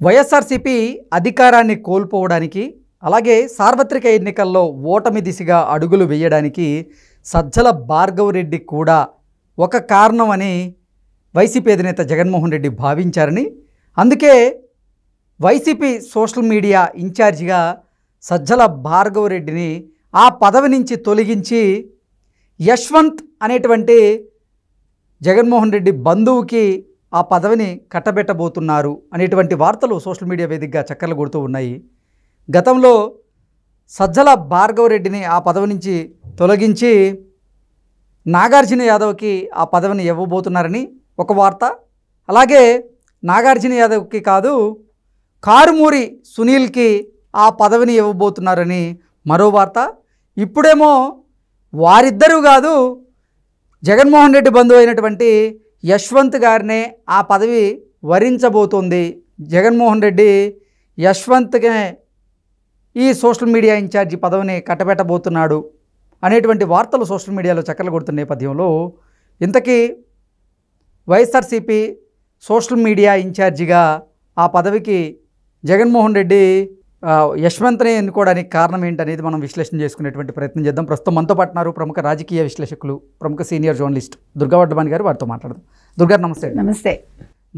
వైఎస్ఆర్సీపీ అధికారాన్ని కోల్పోవడానికి అలాగే సార్వత్రిక ఎన్నికల్లో ఓటమి దిశగా అడుగులు వేయడానికి సజ్జల భార్గవ రెడ్డి కూడా ఒక కారణమని వైసీపీ అధినేత జగన్మోహన్ రెడ్డి భావించారని, అందుకే వైసీపీ సోషల్ మీడియా ఇన్ఛార్జిగా సజ్జల భార్గవ రెడ్డిని ఆ పదవి నుంచి తొలగించి యశ్వంత్ అనేటువంటి జగన్మోహన్ రెడ్డి బంధువుకి ఆ పదవిని కట్టబెట్టబోతున్నారు అనేటువంటి వార్తలు సోషల్ మీడియా వేదికగా చక్కర్లు కొడుతూ ఉన్నాయి. గతంలో సజ్జల భార్గవ రెడ్డిని ఆ పదవి నుంచి తొలగించి నాగార్జున యాదవ్కి ఆ పదవిని ఇవ్వబోతున్నారని ఒక వార్త, అలాగే నాగార్జున యాదవ్కి కాదు కారుమూరి సునీల్కి ఆ పదవిని ఇవ్వబోతున్నారని మరో వార్త. ఇప్పుడేమో వారిద్దరూ కాదు, జగన్మోహన్ రెడ్డి బంధువు అయినటువంటి యశ్వంత్ గారినే ఆ పదవి వరించబోతోంది. జగన్మోహన్ రెడ్డి యశ్వంత్కే ఈ సోషల్ మీడియా ఇన్ఛార్జి పదవిని కట్టబెట్టబోతున్నాడు అనేటువంటి వార్తలు సోషల్ మీడియాలో చక్కర్లు కొడుతున్న నేపథ్యంలో ఇంతకీ వైఎస్ఆర్సీపీ సోషల్ మీడియా ఇన్ఛార్జిగా ఆ పదవికి జగన్మోహన్ రెడ్డి యశ్వంత్ని ఎన్నుకోవడానికి కారణం ఏంటనేది మనం విశ్లేషణ చేసుకునేటువంటి ప్రయత్నం చేద్దాం. ప్రస్తుతం మనతో పాటున్నారు ప్రముఖ రాజకీయ విశ్లేషకులు, ప్రముఖ సీనియర్ జర్నలిస్ట్ దుర్గా వడ్డమాని గారు. వారితో మాట్లాడదాం. దుర్గారు నమస్తే. నమస్తే.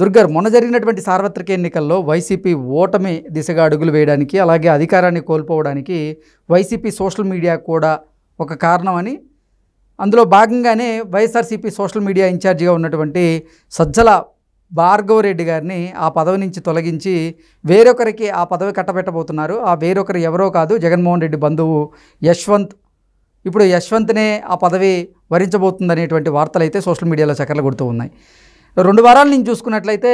దుర్గారు, మొన్న జరిగినటువంటి సార్వత్రిక ఎన్నికల్లో వైసీపీ ఓటమి దిశగా అడుగులు వేయడానికి అలాగే అధికారాన్ని కోల్పోవడానికి వైసీపీ సోషల్ మీడియా కూడా ఒక కారణమని, అందులో భాగంగానే వైఎస్ఆర్సీపీ సోషల్ మీడియా ఇన్ఛార్జిగా ఉన్నటువంటి సజ్జల భార్గవ రెడ్డి గారిని ఆ పదవి నుంచి తొలగించి వేరొకరికి ఆ పదవి కట్టబెట్టబోతున్నారు. ఆ వేరొకరు ఎవరో కాదు, జగన్మోహన్ రెడ్డి బంధువు యశ్వంత్. ఇప్పుడు యశ్వంత్నే ఆ పదవి వరించబోతుందనేటువంటి వార్తలు అయితే సోషల్ మీడియాలో చక్కర్లు కొడుతూ ఉన్నాయి. 2 వారాల నుంచి చూసుకున్నట్లయితే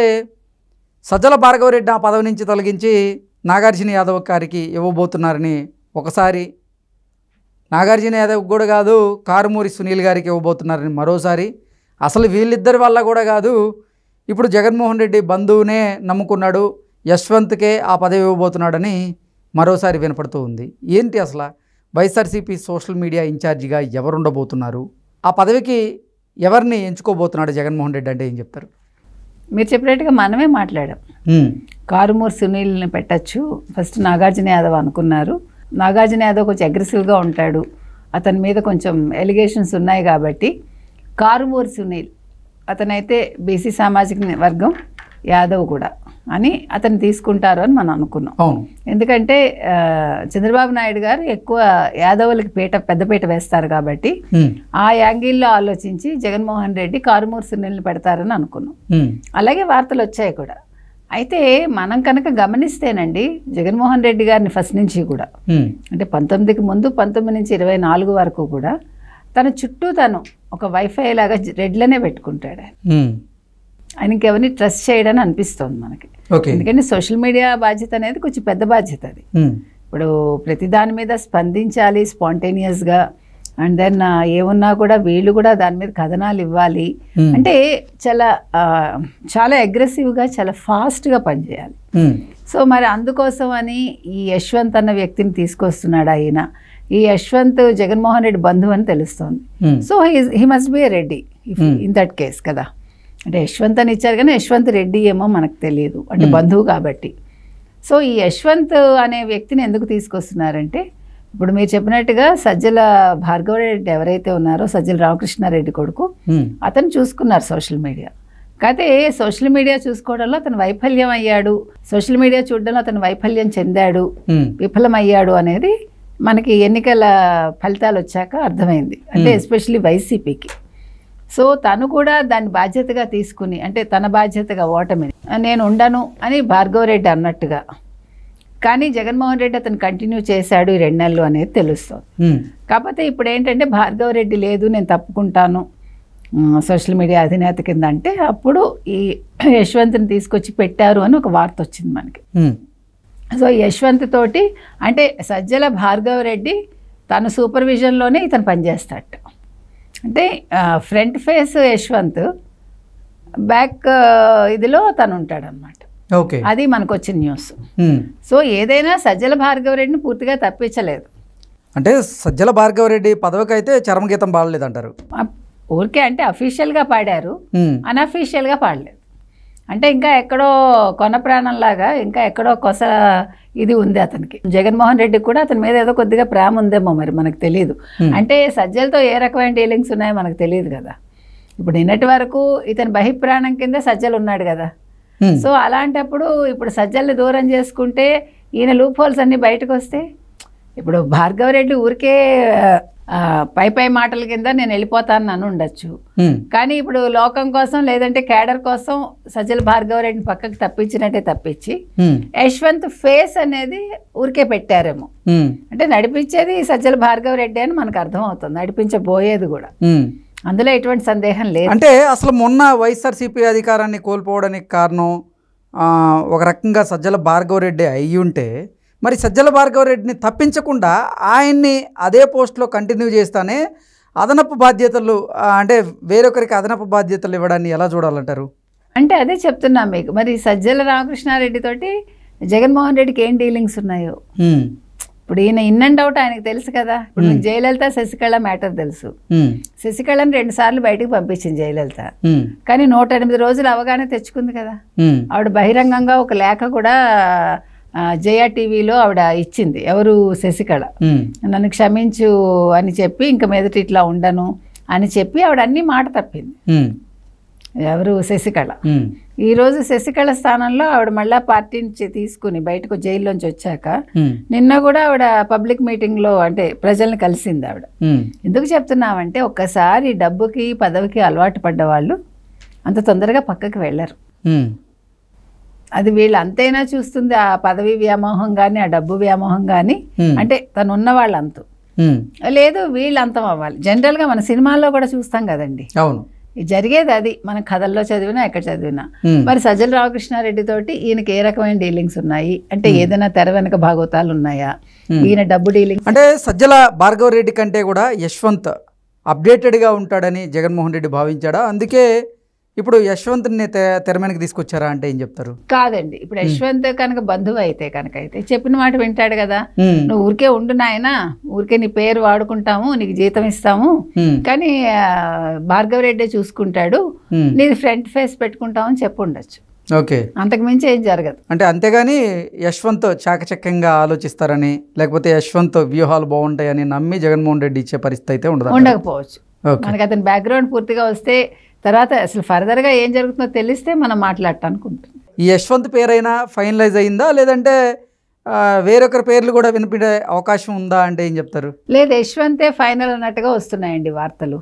సజ్జల భార్గవ రెడ్డి ఆ పదవి నుంచి తొలగించి నాగార్జున యాదవ్ గారికి ఇవ్వబోతున్నారని ఒకసారి, నాగార్జున యాదవ్ కూడా కాదు కారుమూరి సునీల్ గారికి ఇవ్వబోతున్నారని మరోసారి, అసలు వీళ్ళిద్దరి వల్ల కూడా కాదు, ఇప్పుడు జగన్మోహన్ రెడ్డి బంధువునే నమ్ముకున్నాడు, యశ్వంత్కే ఆ పదవి ఇవ్వబోతున్నాడని మరోసారి వినపడుతూ ఉంది. ఏంటి అసలు వైఎస్ఆర్సీపీ సోషల్ మీడియా ఇన్ఛార్జిగా ఎవరు ఉండబోతున్నారు, ఆ పదవికి ఎవరిని ఎంచుకోబోతున్నాడు జగన్మోహన్ రెడ్డి అంటే ఏం చెప్తారు? మీరు చెప్పినట్టుగా మనమే మాట్లాడాం. కారుమూరి సునీల్ని పెట్టచ్చు, ఫస్ట్ నాగార్జున యాదవ్ అనుకున్నారు. నాగార్జున యాదవ్ కొంచెం అగ్రెసివ్గా ఉంటాడు, అతని మీద కొంచెం ఎలిగేషన్స్ ఉన్నాయి కాబట్టి కారుమూరి సునీల్ అతనైతే బీసీ సామాజిక వర్గం యాదవ్ కూడా అని అతను తీసుకుంటారు అని మనం అనుకున్నాం. ఎందుకంటే చంద్రబాబు నాయుడు గారు ఎక్కువ యాదవులకి పెద్దపీట వేస్తారు కాబట్టి ఆ యాంగిల్లో ఆలోచించి జగన్మోహన్ రెడ్డి కారుమూరి సునీల్ని పెడతారని అనుకున్నాం. అలాగే వార్తలు వచ్చాయి కూడా. అయితే మనం కనుక గమనిస్తేనండి, జగన్మోహన్ రెడ్డి గారిని ఫస్ట్ నుంచి కూడా అంటే 19కి ముందు 19 నుంచి 24 వరకు కూడా తన చుట్టూ తను ఒక వైఫై లాగా రెడ్లనే పెట్టుకుంటాడు. ఆయనకి ఎవరిని ట్రస్ట్ చేయడని అనిపిస్తుంది మనకి. ఎందుకంటే సోషల్ మీడియా బాధ్యత అనేది కొంచెం పెద్ద బాధ్యత. అది ఇప్పుడు ప్రతి దాని మీద స్పందించాలి స్పాంటేనియస్గా, అండ్ దెన్ ఏమున్నా కూడా వీళ్ళు కూడా దాని మీద కథనాలు ఇవ్వాలి. అంటే చాలా అగ్రెసివ్గా చాలా ఫాస్ట్గా పనిచేయాలి. సో మరి అందుకోసం అని ఈ యశ్వంత్ అన్న వ్యక్తిని తీసుకొస్తున్నాడు ఆయన. ఈ యశ్వంత్ జగన్మోహన్ రెడ్డి బంధువు అని తెలుస్తోంది. So he must be a Reddy in that case కదా. అంటే యశ్వంత్ అని ఇచ్చారు కానీ యశ్వంత్ రెడ్డి ఏమో మనకు తెలియదు, అంటే బంధువు కాబట్టి. సో ఈ యశ్వంత్ అనే వ్యక్తిని ఎందుకు తీసుకొస్తున్నారంటే, ఇప్పుడు మీరు చెప్పినట్టుగా సజ్జల భార్గవ రెడ్డి ఎవరైతే ఉన్నారో సజ్జల రామకృష్ణారెడ్డి కొడుకు, అతను చూసుకున్నారు సోషల్ మీడియా. కాకపోతే సోషల్ మీడియా చూసుకోవడంలో అతను వైఫల్యం అయ్యాడు, సోషల్ మీడియా చూడడంలో అతను వైఫల్యం చెందాడు, విఫలమయ్యాడు అనేది మనకి ఎన్నికల ఫలితాలు వచ్చాక అర్థమైంది. అంటే ఎస్పెషల్లీ వైసీపీకి. సో తను కూడా దాన్ని బాధ్యతగా తీసుకుని, అంటే తన బాధ్యతగా ఓటమిని నేను ఉండను అని భార్గవ రెడ్డి అన్నట్టుగా, కానీ జగన్మోహన్ రెడ్డి అతను కంటిన్యూ చేశాడు ఈ 2 నెలలు అనేది తెలుస్తుంది. కాకపోతే ఇప్పుడు ఏంటంటే భార్గవ రెడ్డి లేదు నేను తప్పుకుంటాను సోషల్ మీడియా అధినేత కింద అంటే, అప్పుడు ఈ యశ్వంత్ని తీసుకొచ్చి పెట్టారు అని ఒక వార్త వచ్చింది మనకి. సో యశ్వంత్ తోటి అంటే సజ్జల భార్గవ రెడ్డి తన సూపర్విజన్లోనే ఇతను పనిచేస్తాడు. అంటే ఫ్రంట్ ఫేస్ యశ్వంత్, బ్యాక్ ఇదిలో తను ఉంటాడనమాట. అది మనకు వచ్చిన న్యూస్. సో ఏదైనా సజ్జల భార్గవ రెడ్డిని పూర్తిగా తప్పించలేదు. అంటే సజ్జల భార్గవ రెడ్డి పదవికి అయితే చరమగీతం పాడలేదంటారు. ఊరికే అంటే అఫీషియల్గా పాడారు, అన్అఫీషియల్గా పాడలేదు. అంటే ఇంకా ఎక్కడో కొన ప్రాణంలాగా ఇంకా ఎక్కడో కొస ఇది ఉంది అతనికి. జగన్మోహన్ రెడ్డికి కూడా అతని మీద ఏదో కొద్దిగా ప్రేమ ఉందేమో మరి మనకు తెలియదు. అంటే సజ్జలతో ఏ రకమైన డీలింగ్స్ ఉన్నాయో మనకు తెలియదు కదా. ఇప్పుడు నిన్నటి వరకు ఇతని బహిప్రాణం కింద సజ్జలు ఉన్నాడు కదా. సో అలాంటప్పుడు ఇప్పుడు సజ్జల్ని దూరం చేసుకుంటే ఈయన లూప్ హోల్స్ అన్నీ బయటకు వస్తే, ఇప్పుడు భార్గవరెడ్డి ఊరికే పై మాటల కింద నేను వెళ్ళిపోతాను అని ఉండొచ్చు. కానీ ఇప్పుడు లోకం కోసం లేదంటే కేడర్ కోసం సజ్జల భార్గవరెడ్డిని పక్కకి తప్పించినట్టే తప్పించి యశ్వంత్ ఫేస్ అనేది ఊరికే పెట్టారేమో. అంటే నడిపించేది సజ్జల భార్గవరెడ్డి అని మనకు అర్థం అవుతుంది, నడిపించబోయేది కూడా, అందులో ఎటువంటి సందేహం లేదు. అంటే అసలు మొన్న వైఎస్ఆర్సీపీ అధికారాన్ని కోల్పోవడానికి కారణం ఒక రకంగా సజ్జల భార్గవరెడ్డి అయ్యి ఉంటే, మరి సజ్జల భార్గవరెడ్డిని తప్పించకుండా ఆయన్ని అదే పోస్ట్లో కంటిన్యూ చేస్తానే అదనపు బాధ్యతలు అంటే వేరొకరికి అదనపు బాధ్యతలు ఇవ్వడాన్ని ఎలా చూడాలంటారు? అంటే అదే చెప్తున్నా మీకు. మరి సజ్జల రామకృష్ణారెడ్డి తోటి జగన్మోహన్ రెడ్డికి ఏం డీలింగ్స్ ఉన్నాయో ఇప్పుడు ఈయన ఇన్ అండ్ అవుట్ ఆయనకు తెలుసు కదా. ఇప్పుడు మీకు జయలలిత శశికళ మ్యాటర్ తెలుసు. శశికళని 2 సార్లు బయటకు పంపించింది జయలలిత, కానీ 108 రోజులు అవగానే తెచ్చుకుంది కదా. ఆవిడ బహిరంగంగా ఒక లేఖ కూడా జయ టీవీలో ఆవిడ ఇచ్చింది. ఎవరు? శశికళ. నన్ను క్షమించు అని చెప్పి ఇంక మీదట ఇట్లా ఉండను అని చెప్పి ఆవిడ అన్ని మాట తప్పింది. ఎవరు? శశికళ. ఈరోజు శశికళ స్థానంలో ఆవిడ మళ్ళా పార్టీ నుంచి తీసుకుని బయటకు జైల్లోంచి వచ్చాక నిన్న కూడా ఆవిడ పబ్లిక్ మీటింగ్లో అంటే ప్రజల్ని కలిసింది ఆవిడ. ఎందుకు చెప్తున్నామంటే ఒక్కసారి డబ్బుకి పదవికి అలవాటు పడ్డ వాళ్ళు అంత తొందరగా పక్కకి వెళ్ళరు. అది వీళ్ళు అంతైనా చూస్తుంది, ఆ పదవి వ్యామోహం కానీ ఆ డబ్బు వ్యామోహం కానీ. అంటే తను ఉన్న వాళ్ళు అంతు లేదు, వీళ్ళు అంతం అవ్వాలి. జనరల్గా మన సినిమాల్లో కూడా చూస్తాం కదండి. అవును, జరిగేది అది. మన కథల్లో చదివినా ఎక్కడ చదివినా. మరి సజ్జల రామకృష్ణారెడ్డి తోటి ఈయనకి ఏ రకమైన డీలింగ్స్ ఉన్నాయి అంటే ఏదైనా తెర వెనక భాగవతాలు ఉన్నాయా? ఈయన డబ్బు డీలింగ్స్ అంటే సజ్జల భార్గవరెడ్డి కంటే కూడా యశ్వంత్ అప్డేటెడ్గా ఉంటాడని జగన్మోహన్ రెడ్డి భావించాడా? అందుకే ఇప్పుడు యశ్వంత్ని తెర మీదకి తీసుకొచ్చారా అంటే ఏం చెప్తారు? కాదండి, ఇప్పుడు యశ్వంత్ కనుక బంధువు అయితే చెప్పిన మాట వింటాడు కదా. నువ్వు ఊరికే ఉండు నాయనా, ఊరికే నీ పేరు వాడుకుంటాము, నీకు జీతం ఇస్తాము, కానీ భార్గవరెడ్డి చూసుకుంటాడు, నీది ఫ్రంట్ ఫేస్ పెట్టుకుంటామని చెప్పు ఉండొచ్చు. ఓకే, అంతకు మించి ఏం జరగదు. అంటే అంతేగాని యశ్వంత్ చాకచక్యంగా ఆలోచిస్తారని లేకపోతే యశ్వంత్ వ్యూహాలు బాగుంటాయని నమ్మి జగన్మోహన్ రెడ్డి ఇచ్చే పరిస్థితి అయితే ఉండకపోవచ్చు. మనకి అతని బ్యాక్గ్రౌండ్ పూర్తిగా వస్తే తర్వాత అసలు ఫర్దర్గా ఏం జరుగుతుందో తెలిస్తే మనం మాట్లాడటానికి ఉంటుంది. ఈ యశ్వంత్ పేరైనా ఫైనలైజ్ అయిందా లేదంటే వేరొకరి పేర్లు కూడా వినిపించే అవకాశం ఉందా అంటే ఏం చెప్తారు? లేదు, యశ్వంతే ఫైనల్ అన్నట్టుగా వస్తున్నాయండి వార్తలు.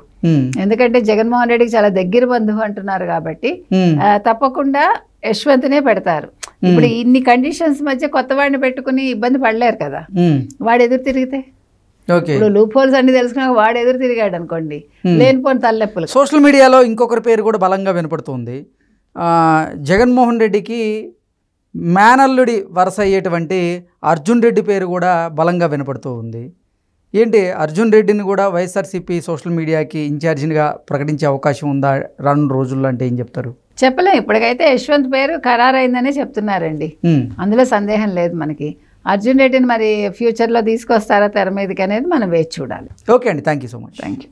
ఎందుకంటే జగన్మోహన్ రెడ్డికి చాలా దగ్గర బంధువు అంటున్నారు కాబట్టి తప్పకుండా యశ్వంత్నే పెడతారు. ఇప్పుడు ఇన్ని కండిషన్స్ మధ్య కొత్త వాడిని పెట్టుకుని ఇబ్బంది పడలేరు కదా. వాడు ఎదురు తిరిగితే ఇప్పుడు లూప్ హోల్స్ అన్ని తెలుసుకున్నాక వాడు ఎదురు తిరిగాడు అనుకోండి, లేనిపోని తలనొప్పులు. సోషల్ మీడియాలో ఇంకొకరి పేరు కూడా బలంగా వినపడుతుంది. జగన్మోహన్ రెడ్డికి మేనల్లుడి వరుస అయ్యేటువంటి అర్జున్ రెడ్డి పేరు కూడా బలంగా వినపడుతూ ఉంది. ఏంటి అర్జున్ రెడ్డిని కూడా వైఎస్ఆర్సీపీ సోషల్ మీడియాకి ఇన్ఛార్జిగా ప్రకటించే అవకాశం ఉందా రానున్న రోజుల్లో అంటే ఏం చెప్తారు? చెప్పలేం. ఇప్పటికైతే యశ్వంత్ పేరు ఖరారైందనే చెప్తున్నారండి, అందులో సందేహం లేదు మనకి. అర్జున్ రెడ్డిని మరి ఫ్యూచర్లో తీసుకొస్తారా తెర మీదకి అనేది మనం వేచి చూడాలి. ఓకే అండి, thank you so much. Thank you.